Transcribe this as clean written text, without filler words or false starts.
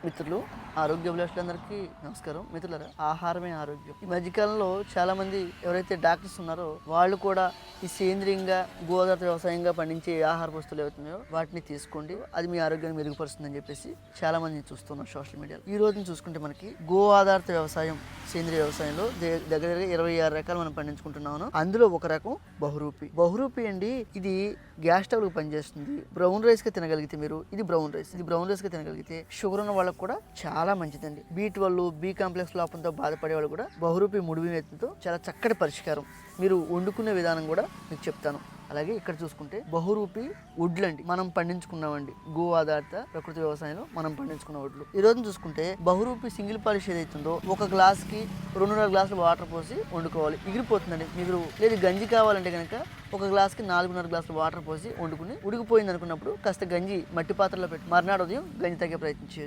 మిత్రులు, ఆరోగ్యాభిలాషులందరికీ నమస్కారం. మిత్రులారా, ఆహారమే ఆరోగ్యం. ఈ మధ్యకాలంలో చాలామంది ఎవరైతే డాక్టర్స్ ఉన్నారో వాళ్ళు కూడా ఈ సేంద్రియంగా గోదావరి వ్యవసాయంగా పండించే ఆహార వస్తువులు ఏవైతున్నాయో వాటిని తీసుకోండి, అది మీ ఆరోగ్యాన్ని మెరుగుపరుస్తుందని చెప్పేసి చాలా మందిని చూస్తున్నాం సోషల్ మీడియాలో. ఈ రోజున చూసుకుంటే మనకి గో ఆధారిత వ్యవసాయం, సేంద్రియ వ్యవసాయంలో దగ్గర 26 రకాలు మనం పండించుకుంటున్నాము. అందులో ఒక రకం బహురూపి అండి. ఇది గ్యాస్ స్టవ్ పనిచేస్తుంది. బ్రౌన్ రైస్ గా తినగలిగితే మీరు ఇది బ్రౌన్ రైస్ గా తినగలిగితే షుగర్ ఉన్న వాళ్ళకి కూడా చాలా మంచిదండి. B12 B కాంప్లెక్స్ లోపంతో బాధపడే వాళ్ళు కూడా బహురూపి ముడివితో చాలా చక్కటి పరిష్కారం. మీరు వండుకునే విధానం కూడా మీకు చెప్తాను. అలాగే ఇక్కడ చూసుకుంటే బహురూపి వడ్లండి మనం పండించుకున్నామండి. గో ఆధారిత ప్రకృతి వ్యవసాయంలో మనం పండించుకున్న వడ్లు. ఈ రోజు చూసుకుంటే బహురూపి సింగిల్ పాలిష్ ఏదైతుందో ఒక గ్లాస్ కి 2.5 గ్లాసులు వాటర్ పోసి వండుకోవాలి. ఎగిరిపోతుందండి. మీరు లేదు గంజి కావాలంటే కనుక ఒక గ్లాస్ కి 4.5 గ్లాసులు వాటర్ పోసి వండుకుని ఉడికిపోయింది అనుకున్నప్పుడు కాస్త గంజి మట్టి పాత్రలో పెట్టి మర్నాడు ఉదయం గంజి తాగే ప్రయత్నం చేయొచ్చు.